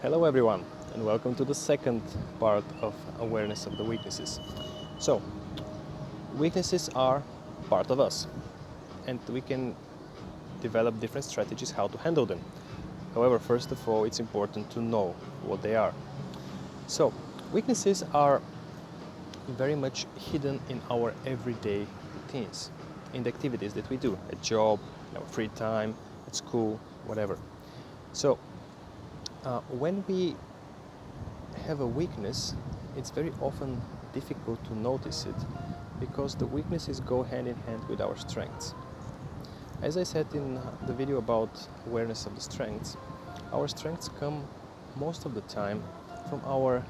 Hello everyone, and welcome to the second part of awareness of the weaknesses. So, weaknesses are part of us, and we can develop different strategies how to handle them. However, first of all, it's important to know what they are. So, weaknesses are very much hidden in our everyday routines, in the activities that we do at job, in our free time, at school, whatever. So, when we have a weakness, it's very often difficult to notice it because the weaknesses go hand in hand with our strengths. As I said in the video about awareness of the strengths, our strengths come most of the time from our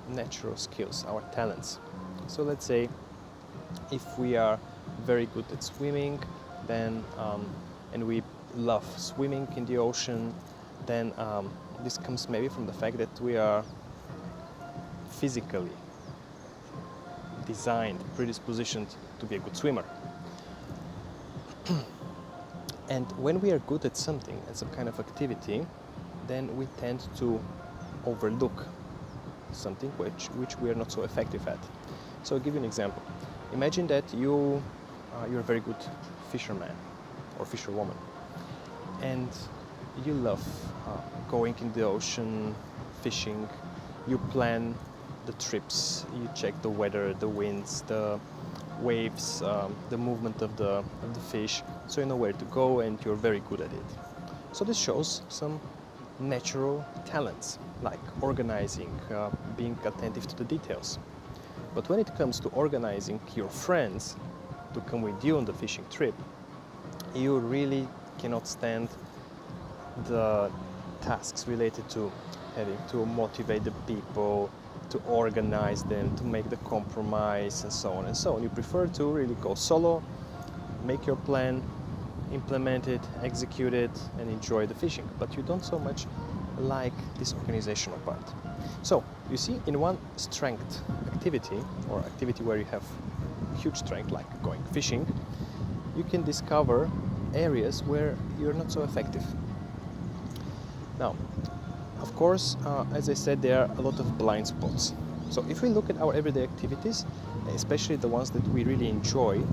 natural skills, our talents. So let's say if we are very good at swimming, then and we love swimming in the ocean, then this comes maybe from the fact that we are physically designed, predispositioned to be a good swimmer. And when we are good at something, at some kind of activity, then we tend to overlook something which we are not so effective at. So I'll give you an example. Imagine that you're a very good fisherman or fisherwoman, and you love going in the ocean, fishing. You plan the trips, you check the weather, the winds, the waves, the movement of the fish, so you know where to go and you're very good at it. So this shows some natural talents like organizing, being attentive to the details. But when it comes to organizing your friends to come with you on the fishing trip, you really cannot stand the tasks related to having to motivate the people, to organize them, to make the compromise, and so on and so on. You prefer to really go solo, make your plan, implement it, execute it, and enjoy the fishing. But you don't so much like this organizational part. So, you see, in one strength activity, or activity where you have huge strength, like going fishing, you can discover areas where you're not so effective. Now, of course, as I said, there are a lot of blind spots. So if we look at our everyday activities, especially the ones that we really enjoy,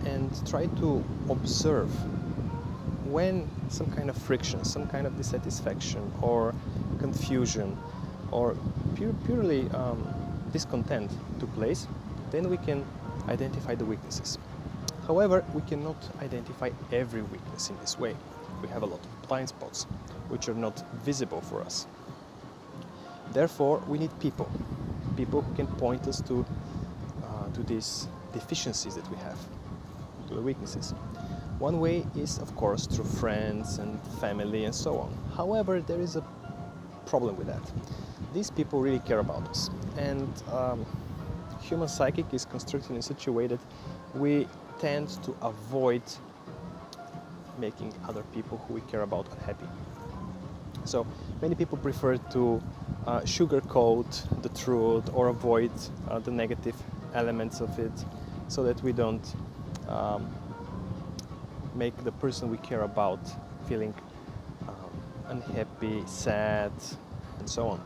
and try to observe when some kind of friction, some kind of dissatisfaction or confusion or purely discontent took place, then we can identify the weaknesses. However, we cannot identify every weakness in this way. We have a lot of blind spots which are not visible for us. Therefore, we need people who can point us to these deficiencies that we have, to the weaknesses. One way is, of course, through friends and family and so on. However, there is a problem with that. These people really care about us, and human psychic is constructed in such a way that we tend to avoid making other people who we care about unhappy. So many people prefer to sugarcoat the truth or avoid the negative elements of it, so that we don't make the person we care about feeling unhappy, sad, and so on.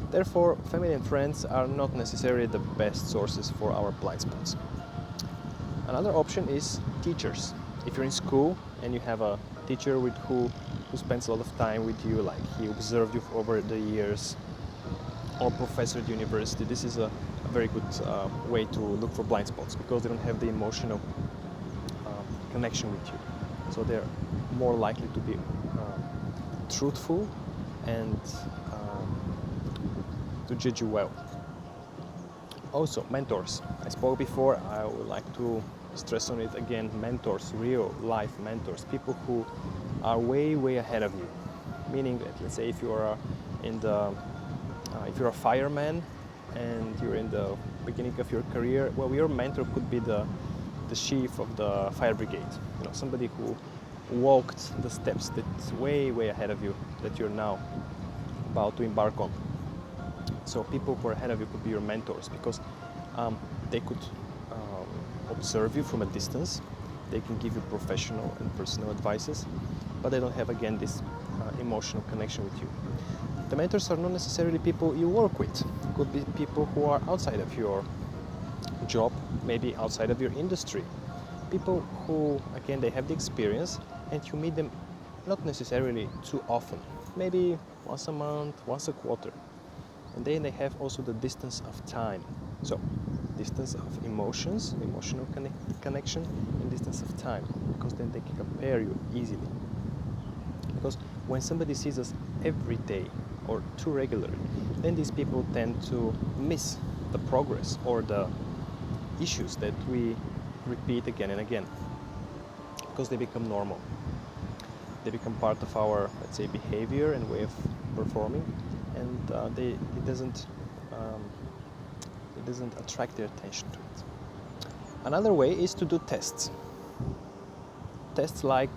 Therefore, family and friends are not necessarily the best sources for our blind spots. Another option is teachers. If you're in school and you have a teacher who spends a lot of time with you, like he observed you over the years, or professor at university, this is a very good way to look for blind spots, because they don't have the emotional connection with you. So they're more likely to be truthful and to judge you well. Also, mentors. I spoke before, I would like to stress on it again. Mentors, real life mentors, people who are way ahead of you. Meaning that, let's say, if you are if you're a fireman and you're in the beginning of your career, well, your mentor could be the chief of the fire brigade. You know, somebody who walked the steps that's way ahead of you, that you're now about to embark on. So people who are ahead of you could be your mentors, because they could observe you from a distance. They can give you professional and personal advices, but they don't have, again, this emotional connection with you. The mentors are not necessarily people you work with. It could be people who are outside of your job, maybe outside of your industry. People who, again, they have the experience and you meet them not necessarily too often, maybe once a month, once a quarter. And then they have also the distance of time. So, distance of emotions, emotional connection, and distance of time, because then they can compare you easily. Because when somebody sees us every day or too regularly, then these people tend to miss the progress or the issues that we repeat again and again, because they become normal. They become part of our, let's say, behavior and way of performing, and it doesn't attract their attention to it. Another way is to do tests. Tests like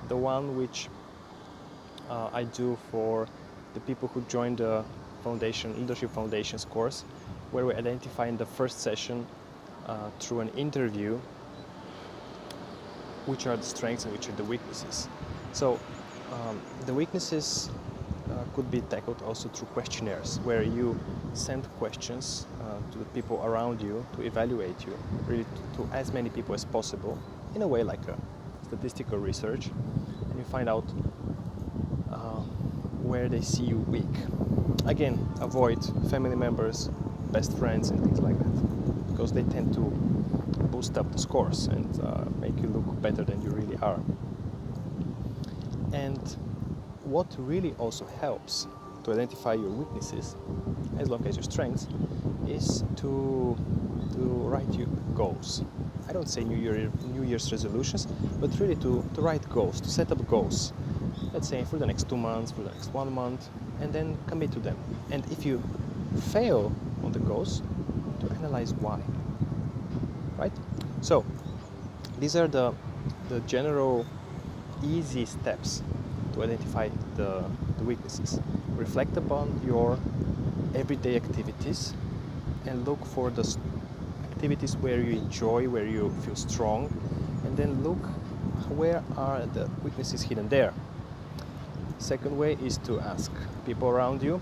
the one which I do for the people who join the Leadership Foundations course, where we identify in the first session through an interview which are the strengths and which are the weaknesses. So the weaknesses could be tackled also through questionnaires, where you send questions to the people around you to evaluate you, really to as many people as possible, in a way like a statistical research, and you find out where they see you weak. Again, avoid family members, best friends, and things like that, because they tend to boost up the scores and make you look better than you really are. And what really also helps to identify your weaknesses, as long as your strengths, is to write your goals. I don't say New Year's resolutions, but really to write goals, to set up goals. Let's say for the next 2 months, for the next 1 month, and then commit to them. And if you fail on the goals, to analyze why. Right? So these are the general easy steps to identify the weaknesses. Reflect upon your everyday activities and look for the activities where you enjoy, where you feel strong, and then look where are the weaknesses hidden there. Second way is to ask people around you,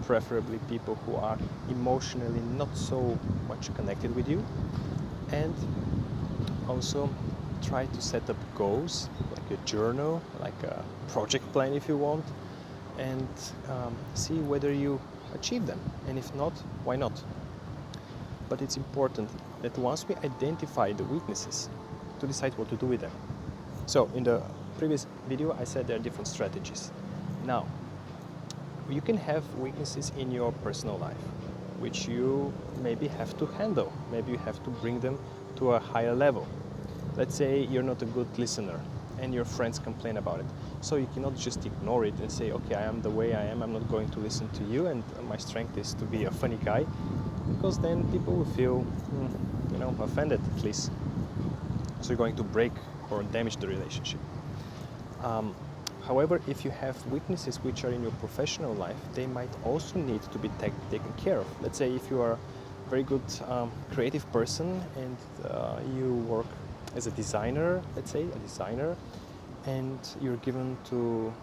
preferably people who are emotionally not so much connected with you, and also try to set up goals, like a journal, like a project plan if you want, and see whether you achieve them, and if not, why not. But it's important that once we identify the weaknesses, to decide what to do with them. So in the previous video I said there are different strategies. Now, you can have weaknesses in your personal life, which you maybe have to handle. Maybe you have to bring them to a higher level. Let's say you're not a good listener and your friends complain about it. So you cannot just ignore it and say, okay, I am the way I am, I'm not going to listen to you, and my strength is to be a funny guy, because then people will feel, offended at least. So you're going to break or damage the relationship. However, if you have weaknesses which are in your professional life, they might also need to be taken care of. Let's say if you are a very good creative person and you work as a designer, and you're given to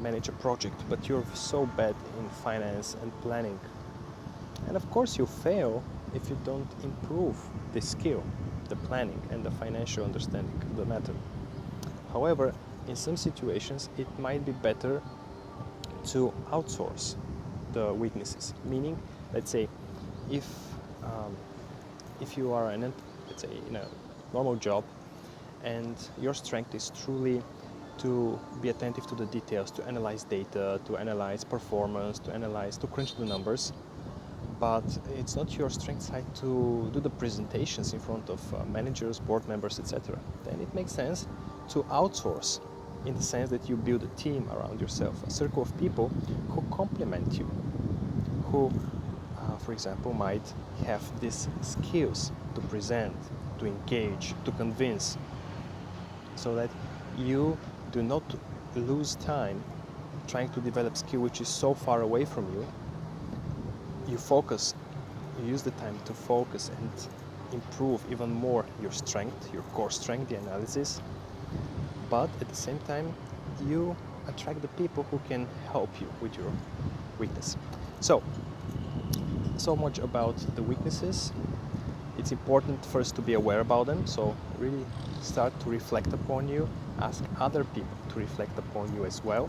manage a project, but you're so bad in finance and planning. And of course you fail if you don't improve this skill, the planning and the financial understanding of the matter. However, in some situations it might be better to outsource the weaknesses. Meaning, let's say, if you are in a normal job and your strength is truly to be attentive to the details, to analyze data, to analyze performance, to crunch the numbers, but it's not your strength side to do the presentations in front of managers, board members, etc., then it makes sense to outsource, in the sense that you build a team around yourself, a circle of people who complement you, who, for example, might have these skills to present, to engage, to convince, so that you do not lose time trying to develop skill which is so far away from you. You use the time to focus and improve even more your strength, your core strength, the analysis, but at the same time you attract the people who can help you with your weakness. So much about the weaknesses. It's important first to be aware about them, so really start to reflect upon you, ask other people to reflect upon you as well.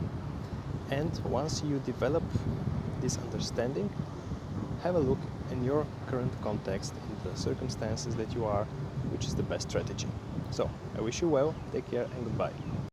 And once you develop this understanding, have a look in your current context, in the circumstances that you are, which is the best strategy. So I wish you well, take care, and goodbye.